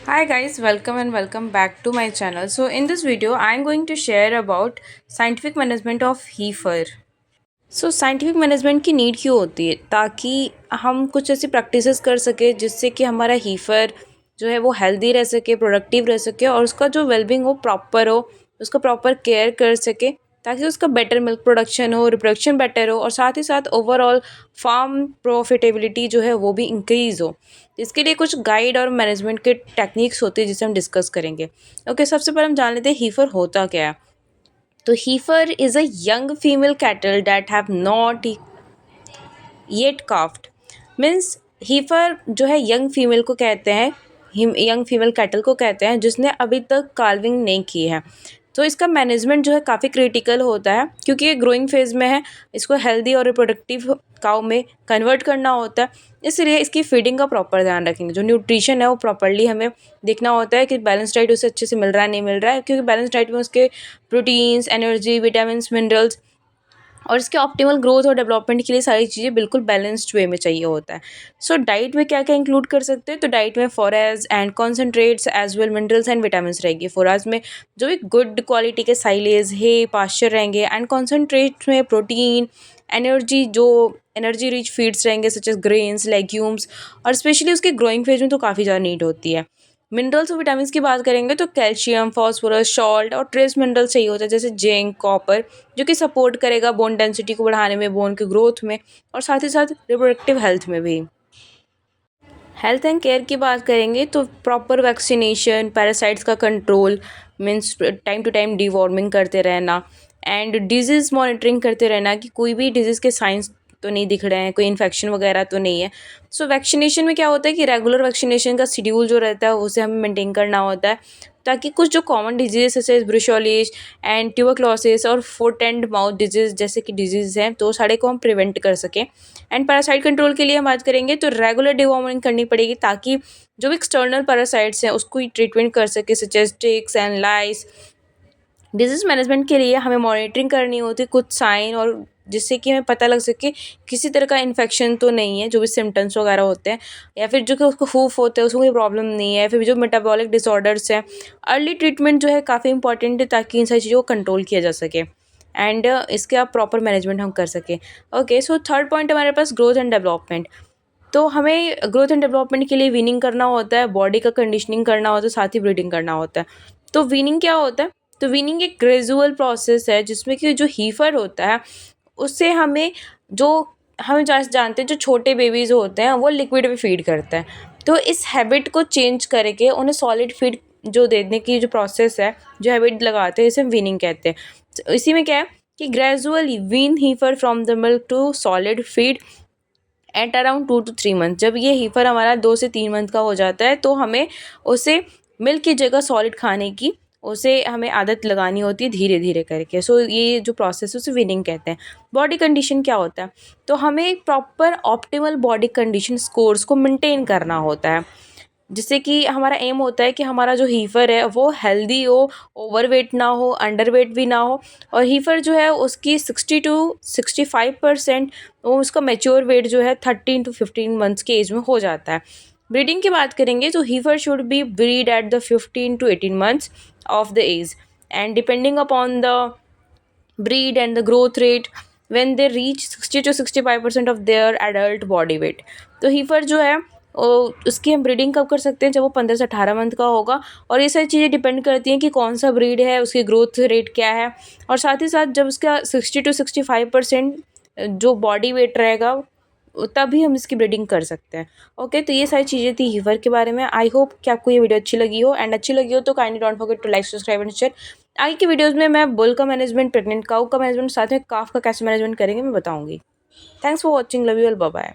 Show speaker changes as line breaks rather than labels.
Hi guys, welcome and welcome back to my channel. So in this video, I am going to share about scientific management of heifer. So scientific management की need क्यों होती है? ताकि हम कुछ ऐसी practices कर सके जिससे कि हमारा हीफर जो है वो हेल्दी रह सके, प्रोडक्टिव रह सके और उसका जो वेलबींग हो प्रॉपर हो, उसका प्रॉपर केयर कर सके ताकि उसका बेटर मिल्क प्रोडक्शन हो, रिप्रोडक्शन बेटर हो और साथ ही साथ ओवरऑल फार्म प्रॉफिटेबिलिटी जो है वो भी इंक्रीज़ हो। इसके लिए कुछ गाइड और मैनेजमेंट के टेक्निक्स होते हैं जिसे हम डिस्कस करेंगे। ओके, सबसे पहले हम जान लेते हैं हीफर होता क्या है। तो heifer is a young female cattle that have not yet calved। Means heifer जो है यंग फीमेल को कहते हैं, यंग फीमेल कैटल को कहते हैं जिसने अभी तक कार्विंग नहीं की है। तो इसका मैनेजमेंट जो है काफ़ी क्रिटिकल होता है क्योंकि ये ग्रोइंग फेज़ में है, इसको हेल्दी और रिप्रोडक्टिव काउ में कन्वर्ट करना होता है। इसलिए इसकी फीडिंग का प्रॉपर ध्यान रखेंगे, जो न्यूट्रिशन है वो प्रॉपरली हमें देखना होता है कि बैलेंस डाइट उसे अच्छे से मिल रहा है नहीं मिल रहा है, क्योंकि बैलेंस डाइट में उसके प्रोटीन्स, एनर्जी, विटामिन, मिनरल्स और इसके ऑप्टिमल ग्रोथ और डेवलपमेंट के लिए सारी चीज़ें बिल्कुल बैलेंस्ड वे में चाहिए होता है। सो डाइट में क्या क्या इंक्लूड कर सकते हैं? तो डाइट में forage and concentrates as well minerals and vitamins रहेगी। फोराज में जो भी गुड क्वालिटी के साइलेज है पास्चर रहेंगे एंड कॉन्सेंट्रेट्स में प्रोटीन, एनर्जी, जो एनर्जी रिच फीड्स रहेंगे सच एज ग्रेन्स, लेग्यूम्स और स्पेशली उसके ग्रोइंग फेज में तो काफ़ी ज़्यादा नीड होती है। मिनरल्स और विटामिन्स की बात करेंगे तो कैल्शियम, फास्फोरस, सॉल्ट और ट्रेस मिनरल्स चाहिए होता है जैसे जिंक, कॉपर, जो कि सपोर्ट करेगा बोन डेंसिटी को बढ़ाने में, बोन के ग्रोथ में और साथ ही साथ रिप्रोडक्टिव हेल्थ में भी। हेल्थ एंड केयर की बात करेंगे तो प्रॉपर वैक्सीनेशन, पैरासाइट्स का control, means time to time deworming करते रहना एंड डिजीज़ मॉनिटरिंग करते रहना कि कोई भी डिजीज़ के साइंस तो नहीं दिख रहे हैं, कोई इन्फेक्शन वगैरह तो नहीं है। सो वैक्सीनेशन में क्या होता है कि रेगुलर वैक्सीनेशन का शेड्यूल जो रहता है उसे हमें मेंटेन करना होता है ताकि कुछ जो कॉमन डिजीज़ जैसे ब्रुशोलिस एंड ट्यूबरक्लोसिस और फुट एंड माउथ डिजीज़ जैसे कि डिजीज़ हैं तो सारे को हम प्रिवेंट कर सकें। एंड पैरासाइट कंट्रोल के लिए हम बात करेंगे तो रेगुलर डिवॉर्मिंग करनी पड़ेगी ताकि जो भी एक्सटर्नल पैरासाइट्स हैं उसको ट्रीटमेंट कर सके such as ticks and lice. Disease management के लिए हमें मॉनिटरिंग करनी होती है कुछ साइन और जिससे कि हमें पता लग सके किसी तरह का इन्फेक्शन तो नहीं है, जो भी सिम्टम्स वगैरह होते हैं या फिर जो कि उसको फूफ होते हैं उसको कोई प्रॉब्लम नहीं है, फिर जो मेटाबॉलिक डिसऑर्डर्स हैं। अर्ली ट्रीटमेंट जो है काफ़ी इंपॉर्टेंट है ताकि इन सारी चीज़ों को कंट्रोल किया जा सके एंड इसके आप प्रॉपर मैनेजमेंट हम कर सकें। ओके, सो थर्ड पॉइंट हमारे पास ग्रोथ एंड डेवलपमेंट। तो हमें ग्रोथ एंड डेवलपमेंट के लिए वीनिंग करना होता है, बॉडी का कंडीशनिंग करना होता है, साथ ही ब्रीडिंग करना होता है। तो वीनिंग क्या होता है? तो वीनिंग एक ग्रेजुअल प्रोसेस है जिसमें कि जो हीफर होता है उससे हमें जो हम जानते हैं जो छोटे बेबीज़ होते हैं वो लिक्विड में फीड करते हैं। तो इस हैबिट को चेंज करके उन्हें सॉलिड फीड जो देने की जो प्रोसेस है, जो हैबिट लगाते हैं, इसे हम वीनिंग कहते हैं। तो इसी में क्या है कि gradually wean heifer from the milk to solid feed at around 2 to 3 month. जब ये हीफर हमारा 2 से 3 मंथ का हो जाता है तो हमें उसे मिल्क की जगह सॉलिड खाने की उसे हमें आदत लगानी होती है धीरे धीरे करके। सो ये जो प्रोसेस है उसे वीनिंग कहते हैं। बॉडी कंडीशन क्या होता है? तो हमें एक proper optimal body condition scores को मेंटेन करना होता है जिससे कि हमारा एम होता है कि हमारा जो हीफर है वो हेल्दी हो, ओवरवेट ना हो, अंडरवेट भी ना हो और हीफर जो है उसकी 60 to 65% वो उसका मैच्योर वेट जो है 13 to 15 मंथ्स की एज में हो जाता है। ब्रीडिंग की बात करेंगे तो heifer should be breed at the 15 to 18 months of the age and depending upon the breed and the growth rate when they reach 60 to 65% of their adult body weight। तो हीफर जो है उसकी हम ब्रीडिंग कब कर सकते हैं? जब वो 15 से 18 मंथ का होगा और ये सारी चीज़ें डिपेंड करती हैं कि कौन सा ब्रीड है, उसकी ग्रोथ रेट क्या है और साथ ही साथ जब उसका 60 to 65% जो बॉडी वेट रहेगा तभी हम इसकी ब्रीडिंग कर सकते हैं। ओके, तो ये सारी चीज़ें थी हीवर के बारे में। आई होप कि आपको ये वीडियो अच्छी लगी हो एंड अच्छी लगी हो तो kindly don't forget to like, subscribe and share. आगे की वीडियोज़ में मैं बुल का मैनेजमेंट, प्रेग्नेंट काऊ का मैनेजमेंट, साथ में काफ का कैसे मैनेजमेंट करेंगे मैं बताऊँगी। Thanks for watching, love you all, bye bye.